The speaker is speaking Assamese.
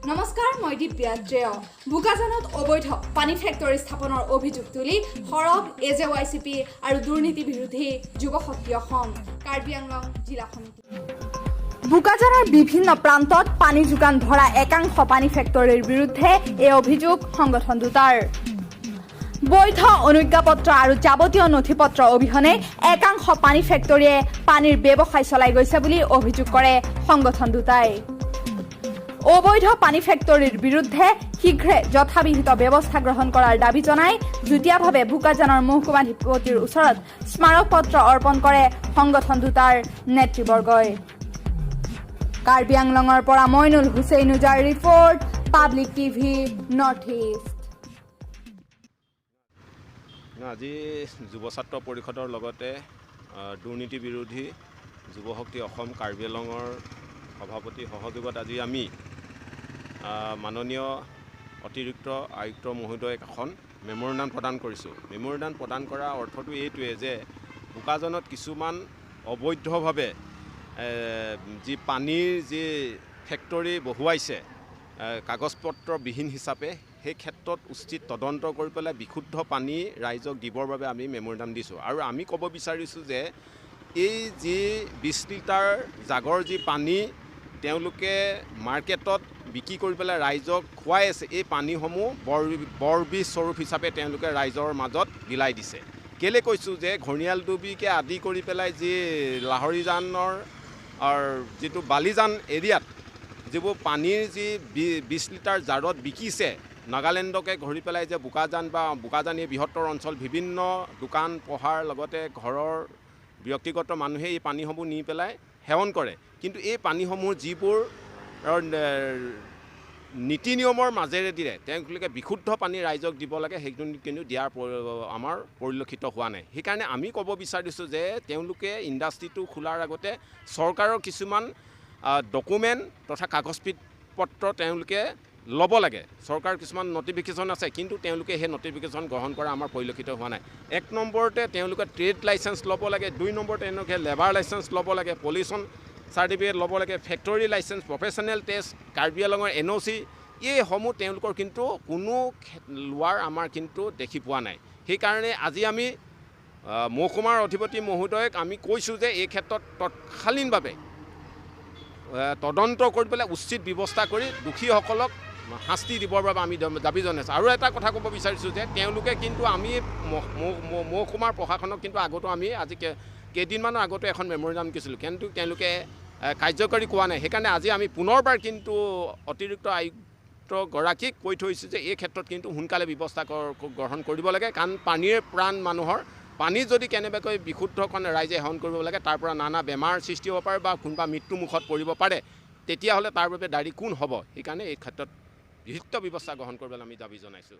নমস্কাৰ মই দিব্যাজ্ৰেয় বুকাজানত অবৈধ পানী ফেক্টৰী স্থাপনৰ অভিযোগ তুলি সৰব AJYCP আৰু দুৰ্নীতি বিৰোধী যুৱ শক্তি অসম কাৰ্বি আংলং জিলা সমিতি বুকাজানৰ বিভিন্ন প্ৰান্তত পানী যোগান ধৰা একাংশ পানী ফেক্টৰীৰ বিৰুদ্ধে এই অভিযোগ সংগঠন দুটাৰ বৈধ অনুজ্ঞাপত্ৰ আৰু যাৱতীয় নথিপত্ৰ অবিহনে একাংশ পানী ফেক্টৰীয়ে পানীৰ ব্যৱসায় চলাই গৈছে বুলি অভিযোগ কৰে সংগঠন দুটাই অবৈধ পানী ফেক্টৰীৰ বিৰুদ্ধে শীঘ্ৰে যথাবিহিত ব্যৱস্থা গ্ৰহণ কৰাৰ দাবী জনাই যুটীয়াভাৱে বুকাজানৰ মহকুমাধিপতিৰ ওচৰত স্মাৰক পত্ৰ অৰ্পণ কৰে সংগঠন দুটাৰ নেতৃবৰ্গই কাৰ্বি আংলঙৰ পৰা মইনুল হুছেইন উজাৰ report public TV North East আজি যুৱ ছাত্ৰ পৰিষদৰ লগতে দুৰ্নীতি বিৰোধী যুৱ শক্তি অসম কাৰ্বি আংলঙৰ সভাপতি সহযোগত আজি আমি মাননীয় অতিৰিক্ত আয়ুক্ত মহোদয়ক এখন মেমৰেণ্ডাম প্ৰদান কৰিছোঁ। মেমৰেণ্ডাম প্ৰদান কৰা অৰ্থটো এইটোৱে যে বুকাজানত কিছুমান অবৈধভাৱে যি পানীৰ যি ফেক্টৰী বহুৱাইছে কাগজ পত্ৰবিহীন হিচাপে সেই ক্ষেত্ৰত উচিত তদন্ত কৰি পেলাই বিশুদ্ধ পানী ৰাইজক দিবৰ বাবে আমি মেমৰেণ্ডাম দিছোঁ। আৰু আমি ক'ব বিচাৰিছোঁ যে এই যি 20 লিটাৰ জাগৰ যি পানী তেওঁলোকে মাৰ্কেটত বিক্ৰী কৰি পেলাই ৰাইজক খুৱাই আছে, এই পানীসমূহ বৰবিজ স্বৰূপ হিচাপে তেওঁলোকে ৰাইজৰ মাজত বিলাই দিছে। কেলৈ কৈছোঁ যে ঘৰিয়াল ডুবিকে আদি কৰি পেলাই যি লাহৰীজানৰ যিটো বালিজান এৰিয়াত যিবোৰ পানীৰ যি 20 লিটাৰ জাৰত বিকিছে নাগালেণ্ডকে ধৰি পেলাই যে বুকাজান এই বৃহত্তৰ অঞ্চল বিভিন্ন দোকান পোহাৰ লগতে ঘৰৰ ব্যক্তিগত মানুহে এই পানীসমূহ নি পেলাই সেৱন কৰে। কিন্তু এই পানীসমূহ যিবোৰ নীতি নিয়মৰ মাজেৰে দিয়ে তেওঁলোকে বিশুদ্ধ পানী ৰাইজক দিব লাগে, সেইটো কিন্তু দিয়াৰ আমাৰ পৰিলক্ষিত হোৱা নাই। সেইকাৰণে আমি ক'ব বিচাৰিছোঁ যে তেওঁলোকে ইণ্ডাষ্ট্ৰিটো খোলাৰ আগতে চৰকাৰৰ কিছুমান ডকুমেণ্ট তথা কাগজ পত্ৰ তেওঁলোকে ল'ব লাগে। চৰকাৰ কিছুমান নটিফিকেশ্যন আছে, কিন্তু তেওঁলোকে সেই নটিফিকেশ্যন গ্ৰহণ কৰা আমাৰ পৰিলক্ষিত হোৱা নাই। 1 নম্বৰতে তেওঁলোকে ট্ৰেড লাইচেঞ্চ ল'ব লাগে, 2 নম্বৰতে তেওঁলোকে লেবাৰ লাইচেঞ্চ ল'ব লাগে, পলিউশ্যন চাৰ্টিফিকেট ল'ব লাগে, factory licence, professional test, Karbi আংলঙৰ NOC এইসমূহ তেওঁলোকৰ কিন্তু কোনো লোৱাৰ আমাৰ কিন্তু দেখি পোৱা নাই। সেইকাৰণে আজি আমি মহকুমাৰ অধিপতি মহোদয়ক আমি কৈছোঁ যে এই ক্ষেত্ৰত তৎকালীনভাৱে তদন্ত কৰি পেলাই উচিত ব্যৱস্থা কৰি দোষীসকলক শাস্তি দিবৰ বাবে আমি দাবী জনাইছোঁ। আৰু এটা কথা ক'ব বিচাৰিছোঁ যে তেওঁলোকে কিন্তু আমি মহকুমাৰ প্ৰশাসনক কিন্তু আগতো আমি আজি কেইদিনমানৰ আগতো এখন মেমৰেণ্ডাম দিছিলোঁ, কিন্তু তেওঁলোকে কাৰ্যকৰী কৰা নাই। সেইকাৰণে আজি আমি পুনৰবাৰ কিন্তু অতিৰিক্ত আয়ুক্তগৰাকীক কৈ থৈছোঁ যে এই ক্ষেত্ৰত কিন্তু সোনকালে ব্যৱস্থা গ্ৰহণ কৰিব লাগে, কাৰণ পানীৰ প্ৰাণ মানুহৰ। পানী যদি কেনেবাকৈ বিশুদ্ধকৰণে ৰাইজে সেৱন কৰিব লাগে তাৰ পৰা নানা বেমাৰ সৃষ্টি হ'ব পাৰে বা কোনোবা মৃত্যুমুখত পৰিব পাৰে, তেতিয়াহ'লে তাৰ বাবে দায়ী কোন হ'ব? সেইকাৰণে এই ক্ষেত্ৰত বিহিত ব্যৱস্থা গ্ৰহণ কৰিবলৈ আমি দাবী জনাইছোঁ।